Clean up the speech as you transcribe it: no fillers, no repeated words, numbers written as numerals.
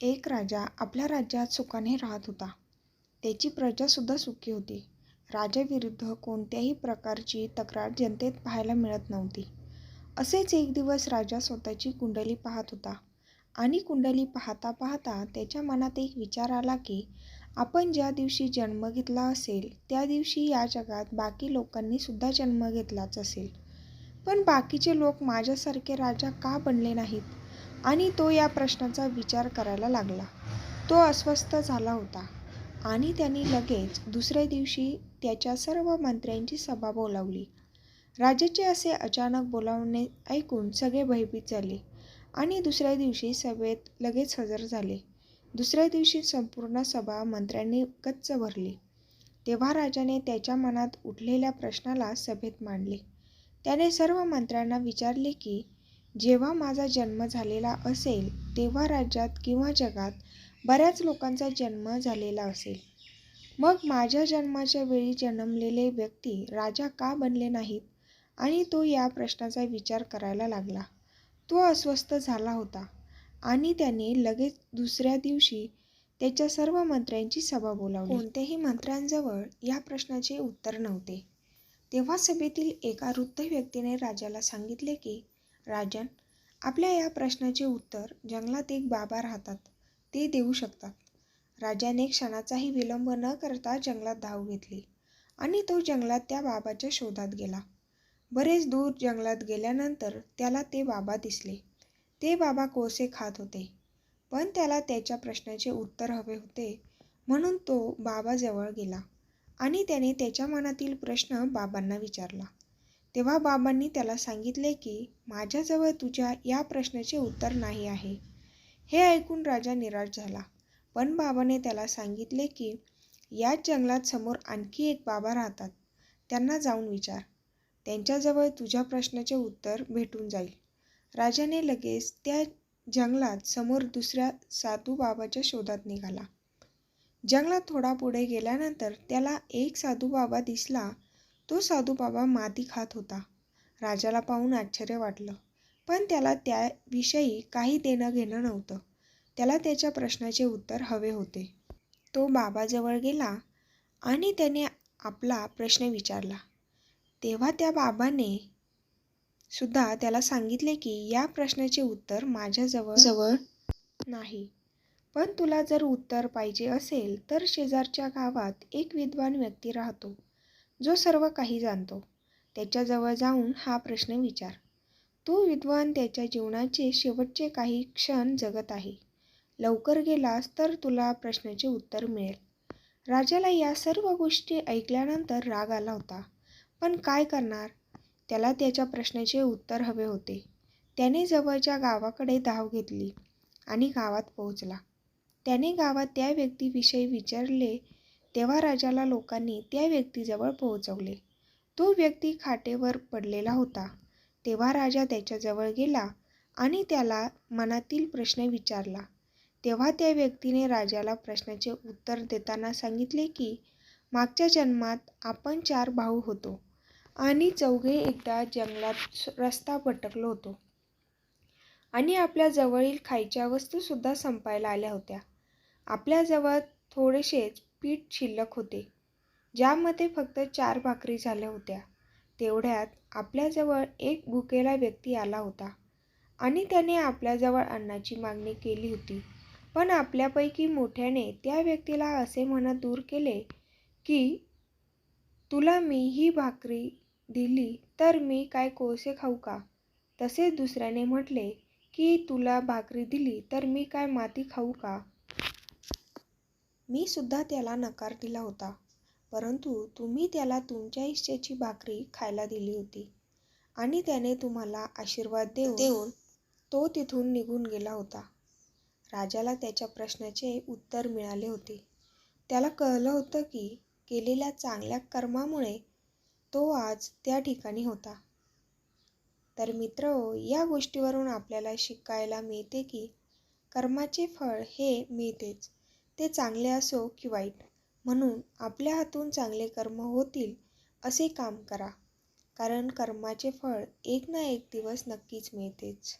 एक राजा आपल्या राज्यात सुखाने राहत होता. त्याची प्रजासुद्धा सुखी होती. राजाविरुद्ध कोणत्याही प्रकारची तक्रार जनतेत पाहायला मिळत नव्हती. असेच एक दिवस राजा स्वतःची कुंडली पाहत होता आणि कुंडली पाहता पाहता त्याच्या मनात एक विचार आला की आपण ज्या दिवशी जन्म घेतला असेल त्या दिवशी या जगात बाकी लोकांनी सुद्धा जन्म घेतलाच असेल. पण बाकीचे लोक माझ्यासारखे राजा का बनले नाहीत? आणि तो या प्रश्नाचा विचार करायला लागला. तो अस्वस्थ झाला होता आणि त्यांनी लगेच दुसऱ्या दिवशी त्याच्या सर्व मंत्र्यांची सभा बोलावली. राजाचे असे अचानक बोलावणे ऐकून सगळे भयभीत झाले आणि दुसऱ्या दिवशी सभेत लगेच हजर झाले. दुसऱ्या दिवशी संपूर्ण सभा मंत्र्यांनी गच्च भरली. तेव्हा राजाने त्याच्या मनात उठलेल्या प्रश्नाला सभेत मांडले. त्याने सर्व मंत्र्यांना विचारले की जेव्हा माझा जन्म झालेला असेल तेव्हा राज्यात किंवा जगात बऱ्याच लोकांचा जन्म झालेला असेल. मग माझ्या जन्माच्या वेळी जन्मलेले व्यक्ती राजा का बनले नाहीत? आणि तो या प्रश्नाचा विचार करायला लागला. तो अस्वस्थ झाला होता आणि त्याने लगेच दुसऱ्या दिवशी त्याच्या सर्व मंत्र्यांची सभा बोलावली. कोणत्याही मंत्र्यांजवळ या प्रश्नाचे उत्तर नव्हते. तेव्हा सभेतील एका वृद्ध व्यक्तीने राजाला सांगितले की राजन, आपल्या या प्रश्नाचे उत्तर जंगलात एक बाबा राहतात, ते देऊ शकतात. राजाने क्षणाचाही विलंब न करता जंगलात धाव घेतली आणि तो जंगलात त्या बाबाच्या शोधात गेला. बरेच दूर जंगलात गेल्यानंतर त्याला ते बाबा दिसले. ते बाबा कोळसे खात होते, पण त्याला त्याच्या प्रश्नाचे उत्तर हवे होते म्हणून तो बाबाजवळ गेला आणि त्याने त्याच्या मनातील प्रश्न बाबांना विचारला. तेव्हा बाबांनी त्याला सांगितले की माझ्याजवळ तुझ्या या प्रश्नाचे उत्तर नाही आहे. हे ऐकून राजा निराश झाला, पण बाबाने त्याला सांगितले की याच जंगलात समोर आणखी एक बाबा राहतात, त्यांना जाऊन विचार. त्यांच्याजवळ तुझ्या प्रश्नाचे उत्तर भेटून जाईल. राजाने लगेच त्या जंगलात समोर दुसऱ्या साधू बाबाच्या शोधात निघाला. जंगलात थोडा पुढे गेल्यानंतर त्याला एक साधू बाबा दिसला. तो साधू बाबा माती खात होता. राजाला पाहून आश्चर्य वाटलं, पण त्याला त्याविषयी काही देणं घेणं नव्हतं. त्याला त्याच्या प्रश्नाचे उत्तर हवे होते. तो बाबाजवळ गेला आणि त्याने आपला प्रश्न विचारला. तेव्हा त्या बाबाने सुद्धा त्याला सांगितले की या प्रश्नाचे उत्तर माझ्याजवळ नाही, पण तुला जर उत्तर पाहिजे असेल तर शेजारच्या गावात एक विद्वान व्यक्ती राहतो, जो सर्व काही जाणतो. त्याच्याजवळ जाऊन हा प्रश्न विचार. तो विद्वान त्याच्या जीवनाचे शेवटचे काही क्षण जगत आहे. लवकर गेलास तर तुला प्रश्नाचे उत्तर मिळेल. राजाला या सर्व गोष्टी ऐकल्यानंतर राग आला होता, पण काय करणार? त्याला त्याच्या प्रश्नाचे उत्तर हवे होते. त्याने जवळच्या गावाकडे धाव घेतली आणि गावात पोहोचला. त्याने गावात त्या व्यक्तीविषयी विचारले तेव्हा राजाला लोकांनी त्या व्यक्तीजवळ पोहोचवले. तो व्यक्ती खाटेवर पडलेला होता. तेव्हा राजा त्याच्याजवळ गेला आणि त्याला मनातील प्रश्न विचारला. तेव्हा त्या व्यक्तीने राजाला प्रश्नाचे उत्तर देताना सांगितले की मागच्या जन्मात आपण 4 भाऊ होतो आणि चौघे एकदा जंगलात रस्ता भटकलो होतो आणि आपल्या जवळील खायच्या वस्तूसुद्धा संपायला आल्या होत्या. आपल्याजवळ थोडेसेच पीठ शिल्लक होते, ज्यामध्ये फक्त 4 भाकरी झाल्या होत्या. तेवढ्यात आपल्याजवळ एक भुकेला व्यक्ती आला होता आणि त्याने आपल्याजवळ अन्नाची मागणी केली होती. पण आपल्यापैकी मोठ्याने त्या व्यक्तीला असे म्हणत दूर केले की तुला मी ही भाकरी दिली तर मी काय कोळसे खाऊ का? तसेच दुसऱ्याने म्हटले की तुला भाकरी दिली तर मी काय माती खाऊ का? मी सुद्धा त्याला नकार दिला होता, परंतु तुम्ही त्याला तुमच्या इच्छेची भाकरी खायला दिली होती आणि त्याने तुम्हाला आशीर्वाद देऊन तो तिथून निघून गेला होता. राजाला त्याच्या प्रश्नाचे उत्तर मिळाले होते. त्याला कळलं होतं की केलेल्या चांगल्या कर्मामुळे तो आज त्या ठिकाणी होता. तर मित्रहो, या गोष्टीवरून आपल्याला शिकायला मिळते की कर्माचे फळ हे मिळतेच, ते चांगले असो की वाईट. म्हणून आपल्या हातून चांगले कर्म होतील असे काम करा, कारण कर्माचे फळ एक ना एक दिवस नक्कीच मिळतेच.